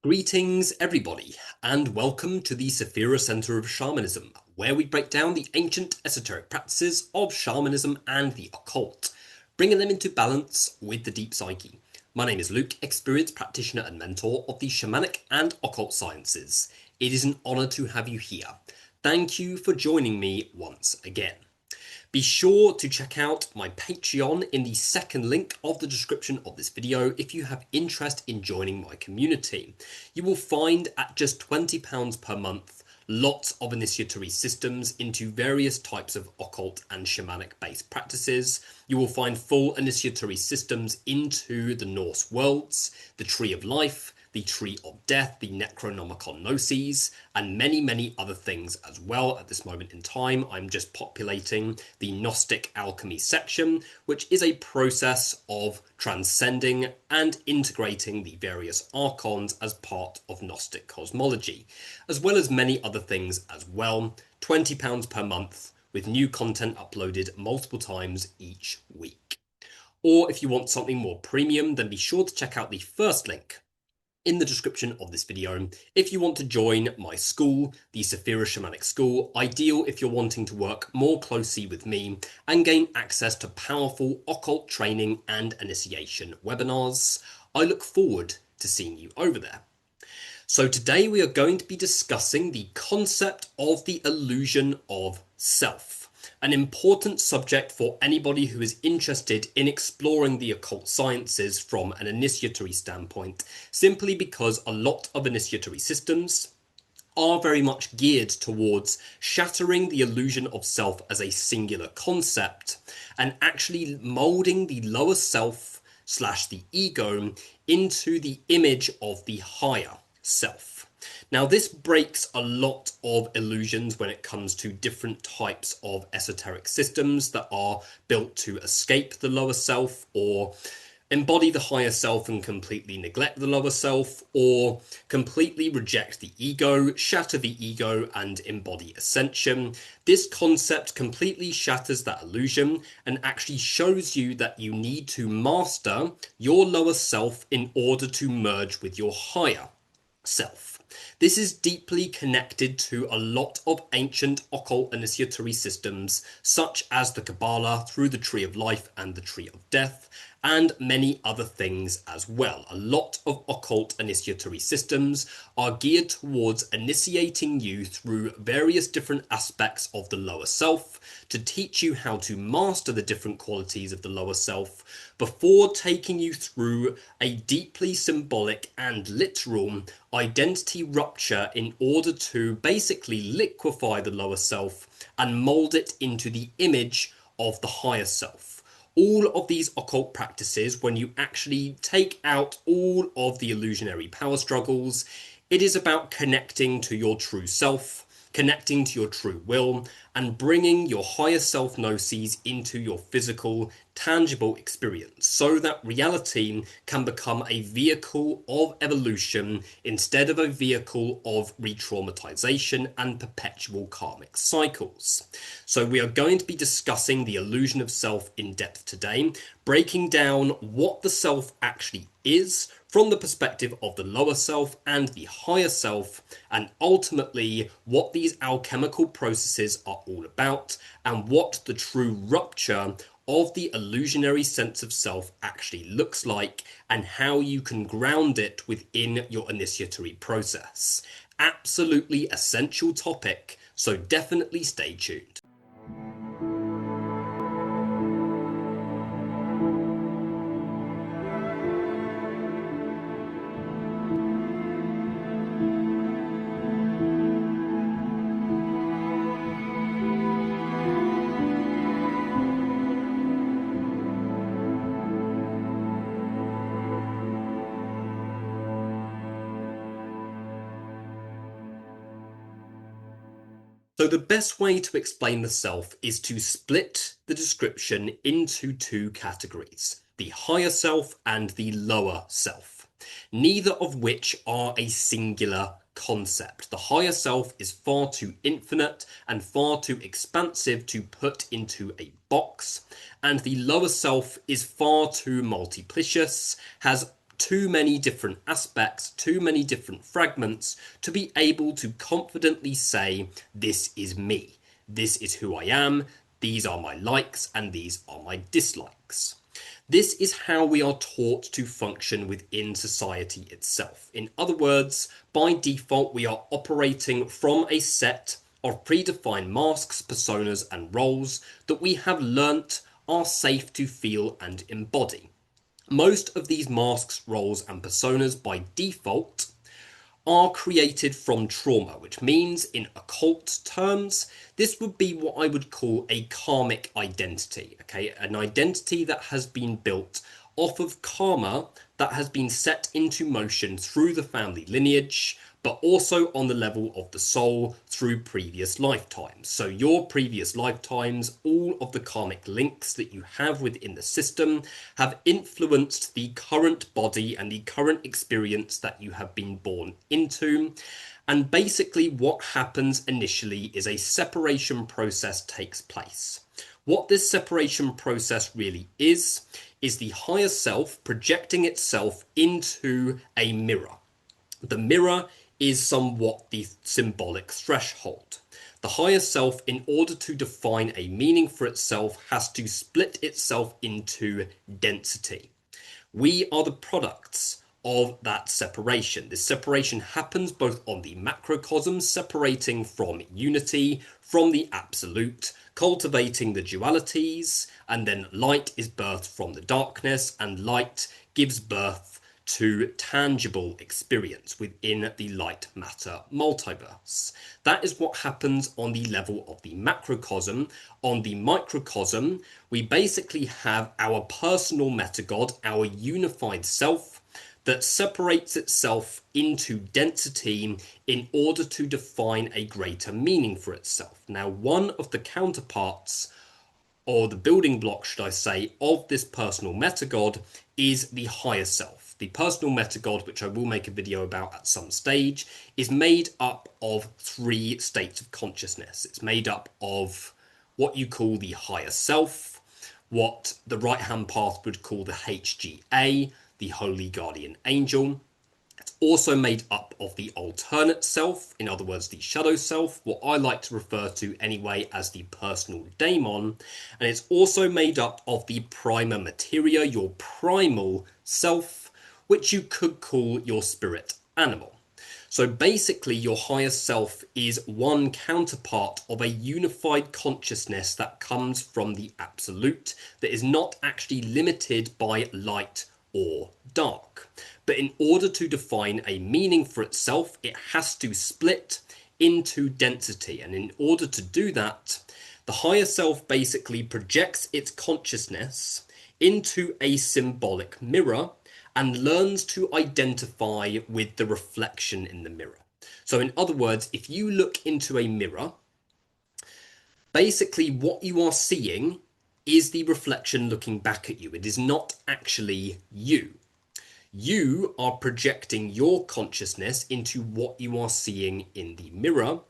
Greetings, everybody, and welcome to the Saphira Center of Shamanism, where we break down the ancient esoteric practices of shamanism and the occult, bringing them into balance with the deep psyche. My name is Luke, experienced practitioner and mentor of the shamanic and occult sciences. It is an honor to have you here. Thank you for joining me once again. Be sure to check out my Patreon in the second link of the description of this video if you have interest in joining my community. You will find at just £20 per month lots of initiatory systems into various types of occult and shamanic based practices. You will find full initiatory systems into the Norse worlds, the Tree of Life, the Tree of Death, the Necronomicon Gnosis, and many other things as well. At this moment in time, I'm just populating the Gnostic Alchemy section, which is a process of transcending and integrating the various archons as part of Gnostic cosmology, as well as many other things as well. £20 per month with new content uploaded multiple times each week. Or if you want something more premium, then be sure to check out the first link in the description of this video if you want to join my school, the Saphira Shamanic School, ideal if you're wanting to work more closely with me and gain access to powerful occult training and initiation webinars. I look forward to seeing you over there. So today we are going to be discussing the concept of the illusion of self. An important subject for anybody who is interested in exploring the occult sciences from an initiatory standpoint, simply because a lot of initiatory systems are very much geared towards shattering the illusion of self as a singular concept and actually molding the lower self / the ego into the image of the higher self. Now, this breaks a lot of illusions when it comes to different types of esoteric systems that are built to escape the lower self or embody the higher self and completely neglect the lower self, or completely reject the ego, shatter the ego, and embody ascension. This concept completely shatters that illusion and actually shows you that you need to master your lower self in order to merge with your higher self. This is deeply connected to a lot of ancient occult initiatory systems, such as the Qabalah through the Tree of Life and the Tree of Death, and many other things as well. A lot of occult initiatory systems are geared towards initiating you through various different aspects of the lower self to teach you how to master the different qualities of the lower self before taking you through a deeply symbolic and literal identity rupture in order to basically liquefy the lower self and mold it into the image of the higher self. All of these occult practices, when you actually take out all of the illusionary power struggles, it is about connecting to your true self, connecting to your true will, and bringing your higher self gnosis into your physical, tangible experience so that reality can become a vehicle of evolution instead of a vehicle of re-traumatization and perpetual karmic cycles. So we are going to be discussing the illusion of self in depth today, breaking down what the self actually is from the perspective of the lower self and the higher self, and ultimately what these alchemical processes are all about and what the true rupture of the illusionary sense of self actually looks like and how you can ground it within your initiatory process. Absolutely essential topic, so definitely stay tuned. So the best way to explain the self is to split the description into two categories, the higher self and the lower self, neither of which are a singular concept. The higher self is far too infinite and far too expansive to put into a box, and the lower self is far too multiplicious, has too many different aspects, too many different fragments to be able to confidently say, this is me, this is who I am, these are my likes and these are my dislikes. This is how we are taught to function within society itself. In other words, by default, we are operating from a set of predefined masks, personas, and roles that we have learnt are safe to feel and embody. Most of these masks, roles, and personas by default are created from trauma, which means in occult terms, this would be what I would call a karmic identity, okay? An identity that has been built off of karma that has been set into motion through the family lineage, but also on the level of the soul through previous lifetimes. So your previous lifetimes, all of the karmic links that you have within the system have influenced the current body and the current experience that you have been born into. And basically what happens initially is a separation process takes place. What this separation process really is the higher self projecting itself into a mirror. The mirror is somewhat the symbolic threshold. The higher self, in order to define a meaning for itself, has to split itself into density. We are the products of that separation. This separation happens both on the macrocosm, separating from unity, from the absolute, cultivating the dualities, and then light is birthed from the darkness, and light gives birth to tangible experience within the light matter multiverse. That is what happens on the level of the macrocosm. On the microcosm, we basically have our personal metagod, our unified self, that separates itself into density in order to define a greater meaning for itself. Now, one of the counterparts, or the building block, should I say, of this personal metagod is the higher self. The personal metagod, which I will make a video about at some stage, is made up of 3 states of consciousness. It's made up of what you call the higher self, what the right-hand path would call the HGA, the Holy Guardian Angel. It's also made up of the alternate self, in other words, the shadow self, what I like to refer to anyway as the personal daemon. And it's also made up of the prima materia, your primal self, which you could call your spirit animal. So basically, your higher self is one counterpart of a unified consciousness that comes from the absolute, that is not actually limited by light or dark. But in order to define a meaning for itself, it has to split into density. And in order to do that, the higher self basically projects its consciousness into a symbolic mirror and learns to identify with the reflection in the mirror. So in other words, if you look into a mirror, basically what you are seeing is the reflection looking back at you. It is not actually you. You are projecting your consciousness into what you are seeing in the mirror.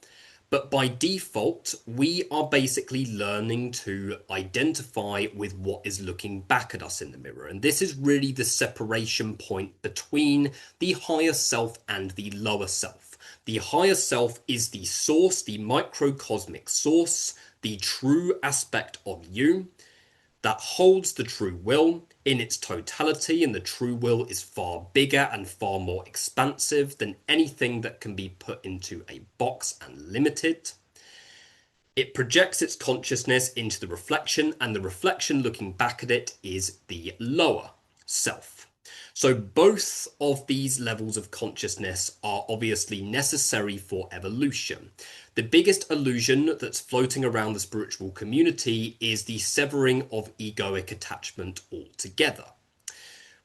But by default, we are basically learning to identify with what is looking back at us in the mirror. And this is really the separation point between the higher self and the lower self. The higher self is the source, the microcosmic source, the true aspect of you that holds the true will in its totality, and the true will is far bigger and far more expansive than anything that can be put into a box and limited. It projects its consciousness into the reflection, and the reflection looking back at it is the lower self. So both of these levels of consciousness are obviously necessary for evolution. The biggest illusion that's floating around the spiritual community is the severing of egoic attachment altogether,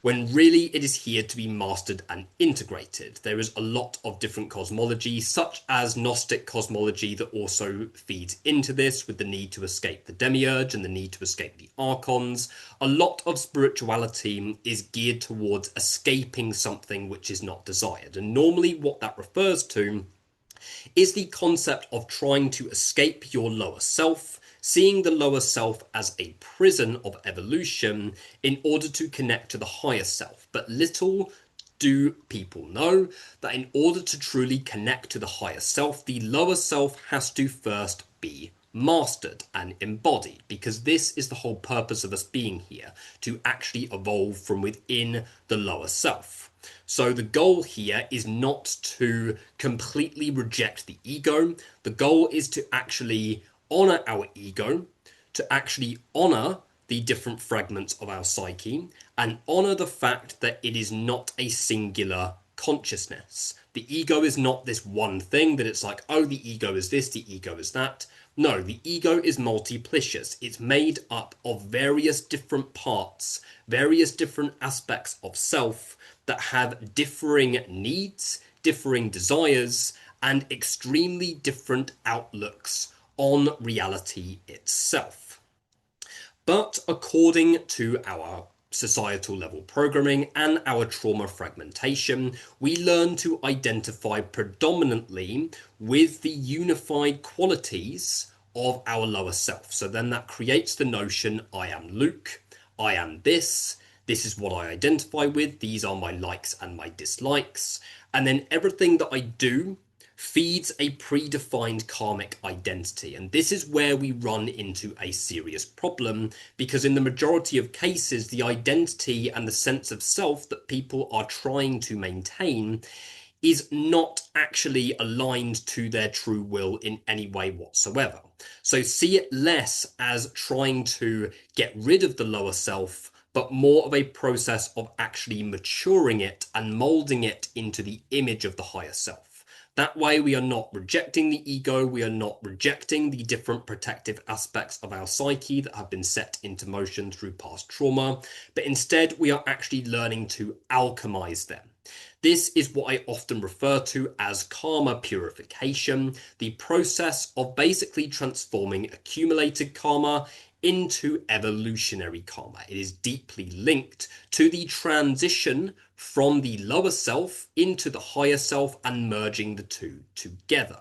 when really it is here to be mastered and integrated. There is a lot of different cosmology, such as Gnostic cosmology, that also feeds into this, with the need to escape the demiurge and the need to escape the archons. A lot of spirituality is geared towards escaping something which is not desired. And normally what that refers to is the concept of trying to escape your lower self, seeing the lower self as a prison of evolution in order to connect to the higher self. But little do people know that in order to truly connect to the higher self, the lower self has to first be mastered and embodied, because this is the whole purpose of us being here, to actually evolve from within the lower self. So the goal here is not to completely reject the ego. The goal is to actually honor our ego, to actually honor the different fragments of our psyche, and honor the fact that it is not a singular consciousness. The ego is not this one thing that it's like, oh, the ego is this, the ego is that. No, the ego is multiplicious. It's made up of various different parts, various different aspects of self that have differing needs, differing desires, and extremely different outlooks on reality itself. But according to our societal level programming and our trauma fragmentation, we learn to identify predominantly with the unified qualities of our lower self. So then that creates the notion, I am Luke, I am this is what I identify with, these are my likes and my dislikes, and then everything that I do feeds a predefined karmic identity. And this is where we run into a serious problem, because in the majority of cases, the identity and the sense of self that people are trying to maintain is not actually aligned to their true will in any way whatsoever. So see it less as trying to get rid of the lower self, but more of a process of actually maturing it and molding it into the image of the higher self. That way we are not rejecting the ego, we are not rejecting the different protective aspects of our psyche that have been set into motion through past trauma, but instead we are actually learning to alchemize them. This is what I often refer to as karma purification, the process of basically transforming accumulated karma into evolutionary karma. It is deeply linked to the transition from the lower self into the higher self and merging the two together.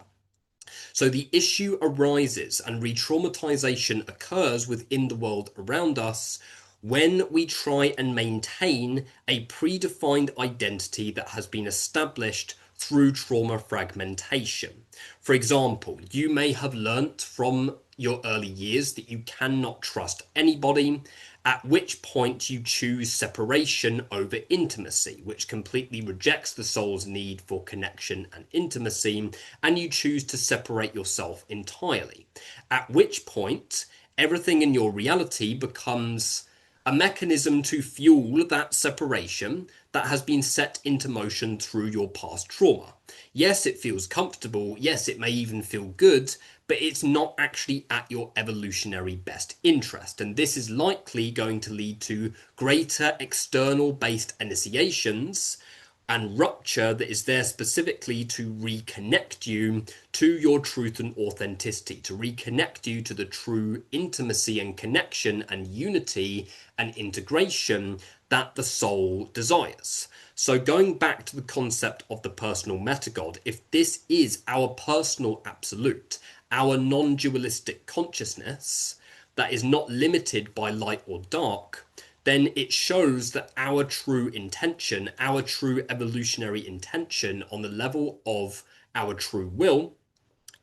So the issue arises and re-traumatization occurs within the world around us when we try and maintain a predefined identity that has been established through trauma fragmentation. For example, you may have learnt from your early years that you cannot trust anybody, at which point you choose separation over intimacy, which completely rejects the soul's need for connection and intimacy, and you choose to separate yourself entirely. At which point, everything in your reality becomes a mechanism to fuel that separation that has been set into motion through your past trauma. Yes, it feels comfortable. Yes, it may even feel good, but it's not actually at your evolutionary best interest. And this is likely going to lead to greater external based initiations and rupture that is there specifically to reconnect you to your truth and authenticity, to reconnect you to the true intimacy and connection and unity and integration that the soul desires. So going back to the concept of the personal metagod, if this is our personal absolute, our non-dualistic consciousness that is not limited by light or dark, then it shows that our true intention, our true evolutionary intention on the level of our true will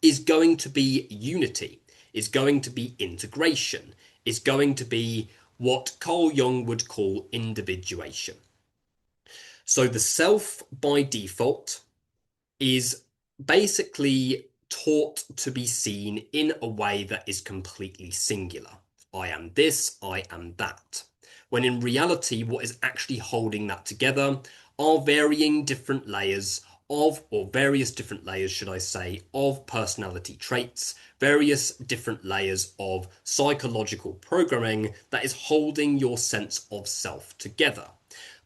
is going to be unity, is going to be integration, is going to be what Carl Jung would call individuation. So the self by default is basically taught to be seen in a way that is completely singular. I am this, I am that. When in reality, what is actually holding that together are varying different layers of, or various different layers, should I say, of personality traits, various different layers of psychological programming that is holding your sense of self together.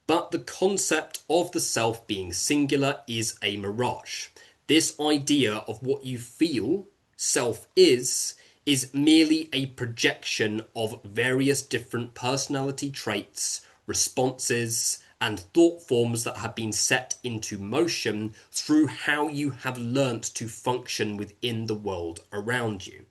But the concept of the self being singular is a mirage. This idea of what you feel self is merely a projection of various different personality traits, responses, and thought forms that have been set into motion through how you have learnt to function within the world around you.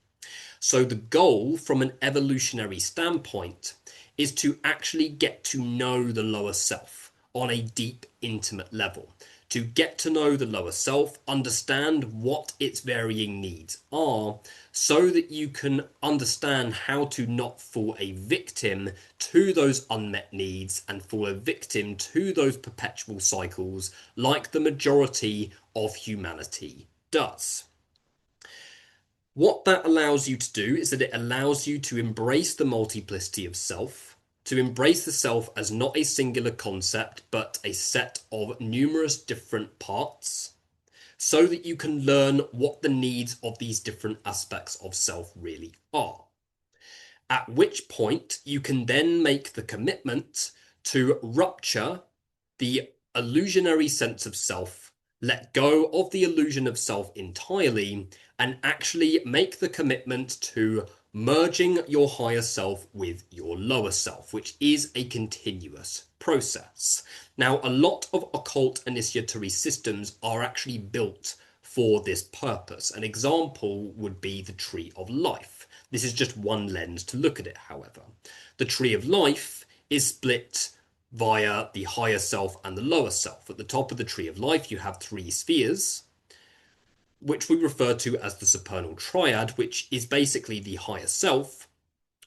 So the goal from an evolutionary standpoint is to actually get to know the lower self on a deep, intimate level. To get to know the lower self, understand what its varying needs are, so that you can understand how to not fall a victim to those unmet needs and fall a victim to those perpetual cycles like the majority of humanity does. What that allows you to do is that it allows you to embrace the multiplicity of self, to embrace the self as not a singular concept, but a set of numerous different parts, so that you can learn what the needs of these different aspects of self really are. At which point you can then make the commitment to rupture the illusionary sense of self, let go of the illusion of self entirely, and actually make the commitment to merging your higher self with your lower self, which is a continuous process. Now, a lot of occult initiatory systems are actually built for this purpose. An example would be the Tree of Life. This is just one lens to look at it, however. The Tree of Life is split via the higher self and the lower self. At the top of the Tree of Life, you have three spheres, which we refer to as the supernal triad, which is basically the higher self.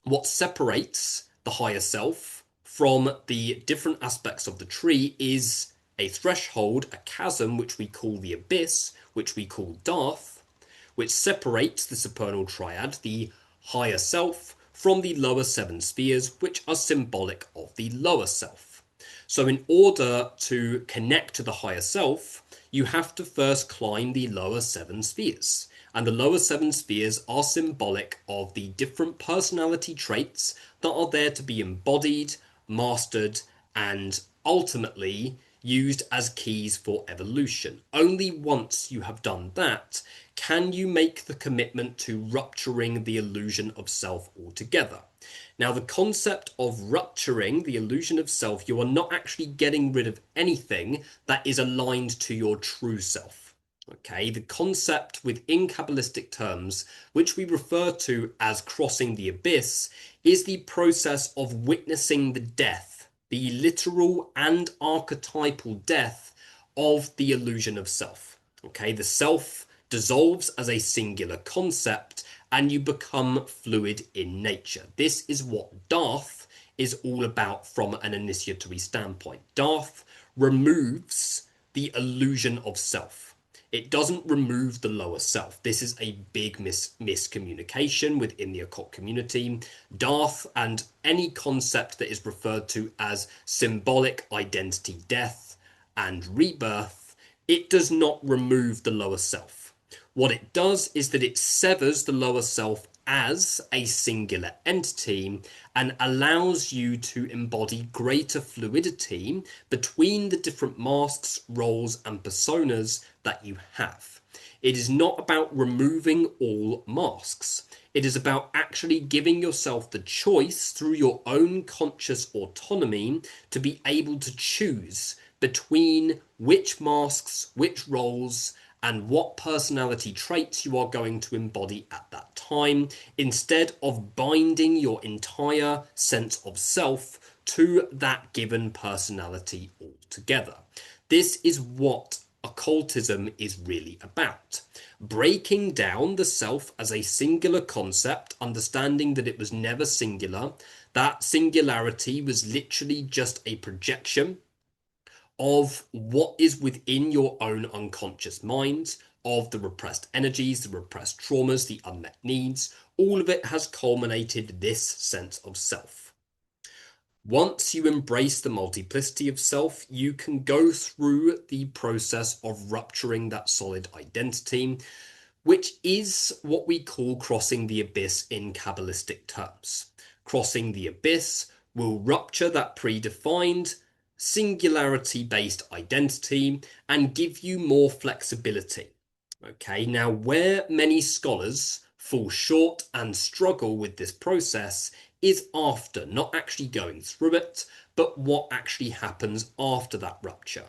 What separates the higher self from the different aspects of the tree is a threshold, a chasm, which we call the abyss, which we call Darth, which separates the supernal triad, the higher self, from the lower seven spheres, which are symbolic of the lower self. So in order to connect to the higher self, you have to first climb the lower seven spheres. And the lower seven spheres are symbolic of the different personality traits that are there to be embodied, mastered, and ultimately used as keys for evolution. Only once you have done that can you make the commitment to rupturing the illusion of self altogether. Now, the concept of rupturing the illusion of self, you are not actually getting rid of anything that is aligned to your true self. Okay, the concept within Kabbalistic terms, which we refer to as crossing the abyss, is the process of witnessing the death, the literal and archetypal death of the illusion of self. Okay, the self dissolves as a singular concept and you become fluid in nature. This is what Darth is all about from an initiatory standpoint. Darth removes the illusion of self. It doesn't remove the lower self. This is a big miscommunication within the occult community. Darth and any concept that is referred to as symbolic identity death and rebirth, it does not remove the lower self. What it does is that it severs the lower self as a singular entity and allows you to embody greater fluidity between the different masks, roles, and personas that you have. It is not about removing all masks. It is about actually giving yourself the choice through your own conscious autonomy to be able to choose between which masks, which roles, and what personality traits you are going to embody at that time, instead of binding your entire sense of self to that given personality altogether. This is what occultism is really about. Breaking down the self as a singular concept, understanding that it was never singular, that singularity was literally just a projection of what is within your own unconscious mind, of the repressed energies, the repressed traumas, the unmet needs. All of it has culminated this sense of self. Once you embrace the multiplicity of self, you can go through the process of rupturing that solid identity, which is what we call crossing the abyss in Kabbalistic terms. Crossing the abyss will rupture that predefined singularity-based identity and give you more flexibility. Okay, now where many scholars fall short and struggle with this process is after, not actually going through it, but what actually happens after that rupture.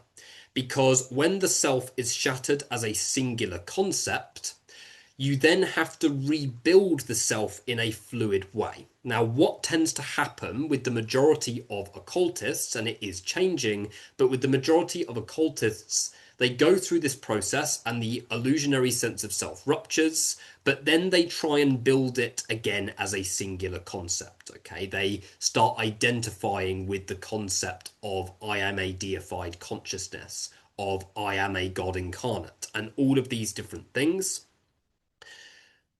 Because when the self is shattered as a singular concept, you then have to rebuild the self in a fluid way. Now, what tends to happen with the majority of occultists, and it is changing, but with the majority of occultists, they go through this process and the illusionary sense of self ruptures, but then they try and build it again as a singular concept. Okay, they start identifying with the concept of I am a deified consciousness, of I am a God incarnate, and all of these different things.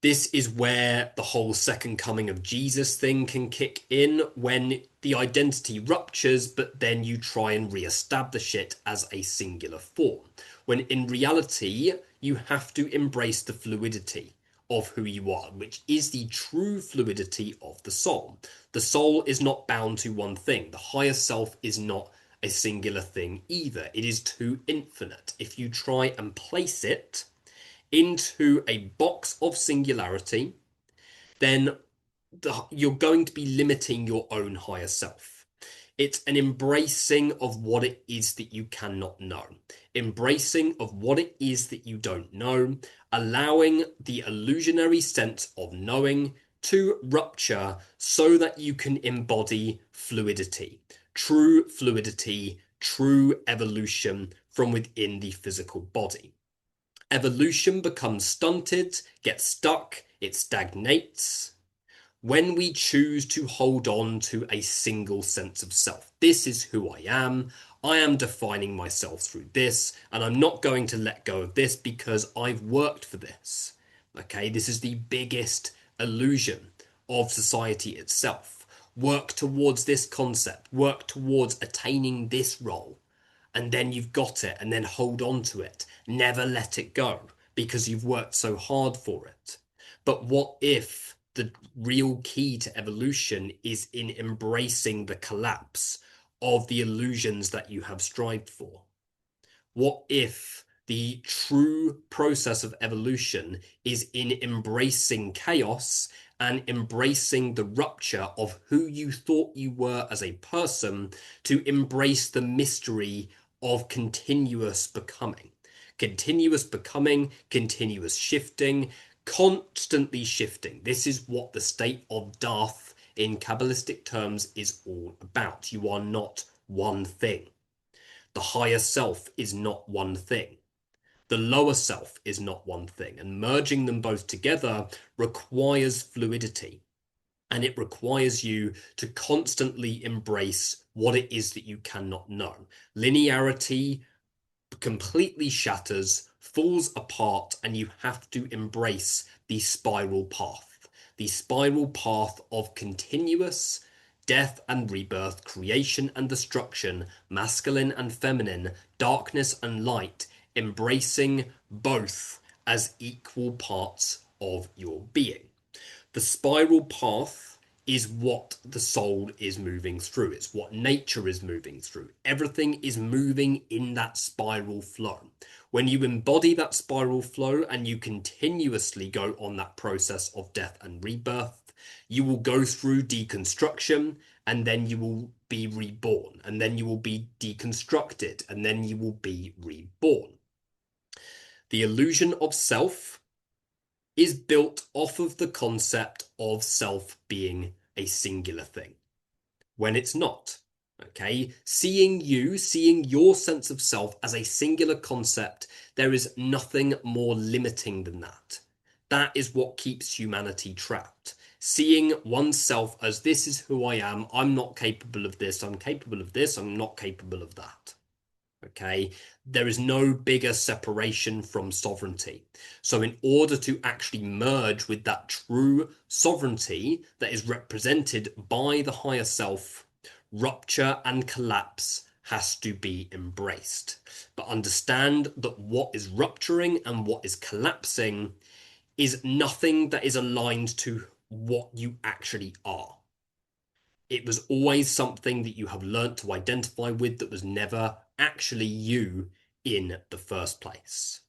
This is where the whole second coming of Jesus thing can kick in, when the identity ruptures, but then you try and re-establish it as a singular form. When in reality, you have to embrace the fluidity of who you are, which is the true fluidity of the soul. The soul is not bound to one thing. The higher self is not a singular thing either. It is too infinite. If you try and place it into a box of singularity, then you're going to be limiting your own higher self. It's an embracing of what it is that you cannot know, embracing of what it is that you don't know, allowing the illusionary sense of knowing to rupture so that you can embody fluidity, true evolution from within the physical body. Evolution becomes stunted, gets stuck, it stagnates when we choose to hold on to a single sense of self. This is who I am defining myself through this, and I'm not going to let go of this because I've worked for this. Okay, this is the biggest illusion of society itself. Work towards this concept, work towards attaining this role, and then you've got it, and then hold on to it. Never let it go because you've worked so hard for it. But what if the real key to evolution is in embracing the collapse of the illusions that you have strived for? What if the true process of evolution is in embracing chaos and embracing the rupture of who you thought you were as a person, to embrace the mystery of continuous becoming? Continuous becoming, continuous shifting, constantly shifting. This is what the state of Darth in Kabbalistic terms is all about. You are not one thing. The higher self is not one thing. The lower self is not one thing. And merging them both together requires fluidity. And it requires you to constantly embrace what it is that you cannot know. Linearity completely shatters, falls apart, and you have to embrace the spiral path of continuous death and rebirth, creation and destruction, masculine and feminine, darkness and light, embracing both as equal parts of your being. The spiral path is what the soul is moving through. It's what nature is moving through. Everything is moving in that spiral flow. When you embody that spiral flow and you continuously go on that process of death and rebirth, you will go through deconstruction, and then you will be reborn, and then you will be deconstructed, and then you will be reborn. The illusion of self is built off of the concept of self being a singular thing, when it's not. Okay, seeing your sense of self as a singular concept, there is nothing more limiting than that. That is what keeps humanity trapped. Seeing oneself as, this is who I am, I'm not capable of this, I'm capable of this, I'm not capable of that. Okay, there is no bigger separation from sovereignty. So in order to actually merge with that true sovereignty that is represented by the higher self, rupture and collapse has to be embraced. But understand that what is rupturing and what is collapsing is nothing that is aligned to what you actually are. It was always something that you have learnt to identify with that was never actually you in the first place.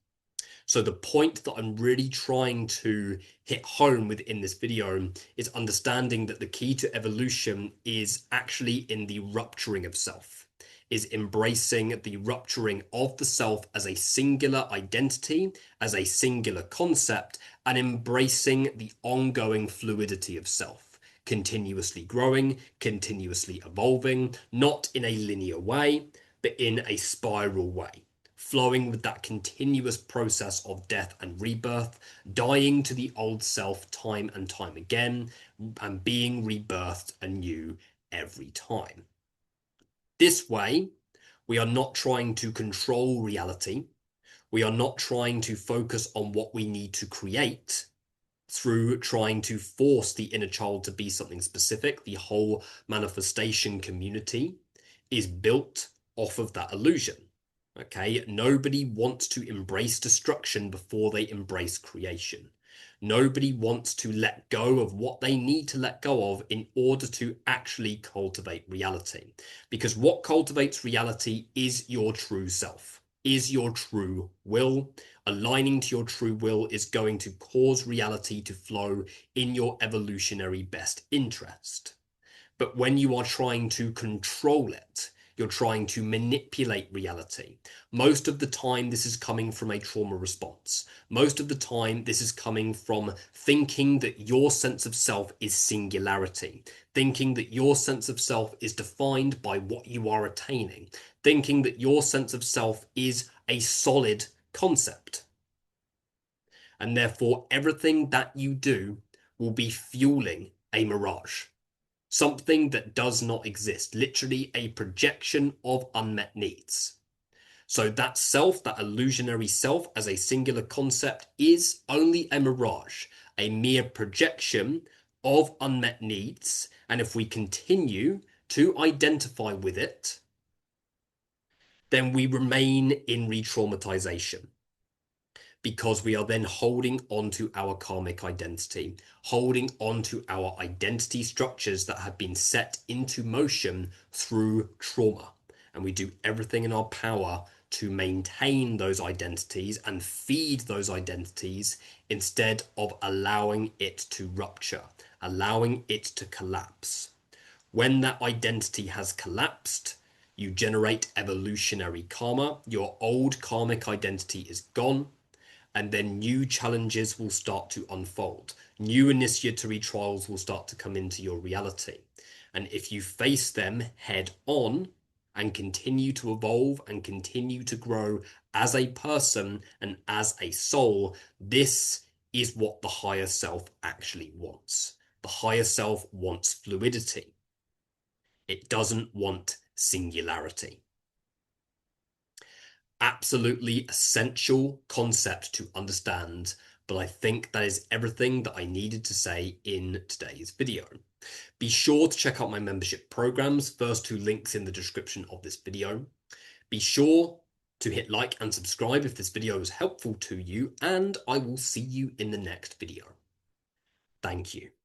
So the point that I'm really trying to hit home within this video is understanding that the key to evolution is actually in the rupturing of self, is embracing the rupturing of the self as a singular identity, as a singular concept, and embracing the ongoing fluidity of self, continuously growing, continuously evolving, not in a linear way, but in a spiral way, flowing with that continuous process of death and rebirth, dying to the old self time and time again, and being rebirthed anew every time. This way, we are not trying to control reality. We are not trying to focus on what we need to create through trying to force the inner child to be something specific. The whole manifestation community is built off of that illusion. Okay, nobody wants to embrace destruction before they embrace creation. Nobody wants to let go of what they need to let go of in order to actually cultivate reality. Because what cultivates reality is your true self, is your true will. Aligning to your true will is going to cause reality to flow in your evolutionary best interest. But when you are trying to control it, you're trying to manipulate reality. Most of the time, this is coming from a trauma response. Most of the time, this is coming from thinking that your sense of self is singularity, thinking that your sense of self is defined by what you are attaining, thinking that your sense of self is a solid concept. And therefore, everything that you do will be fueling a mirage. Something that does not exist, literally a projection of unmet needs. So that self, that illusionary self as a singular concept is only a mirage, a mere projection of unmet needs. And if we continue to identify with it, then we remain in re-traumatization, because we are then holding on to our karmic identity, holding on to our identity structures that have been set into motion through trauma. And we do everything in our power to maintain those identities and feed those identities instead of allowing it to rupture, allowing it to collapse. When that identity has collapsed, you generate evolutionary karma. Your old karmic identity is gone. And then new challenges will start to unfold. New initiatory trials will start to come into your reality. And if you face them head on and continue to evolve and continue to grow as a person and as a soul, this is what the higher self actually wants. The higher self wants fluidity. It doesn't want singularity. Absolutely essential concept to understand, but I think that is everything that I needed to say in today's video. Be sure to check out my membership programs, first two links in the description of this video. Be sure to hit like and subscribe if this video was helpful to you, and I will see you in the next video. Thank you.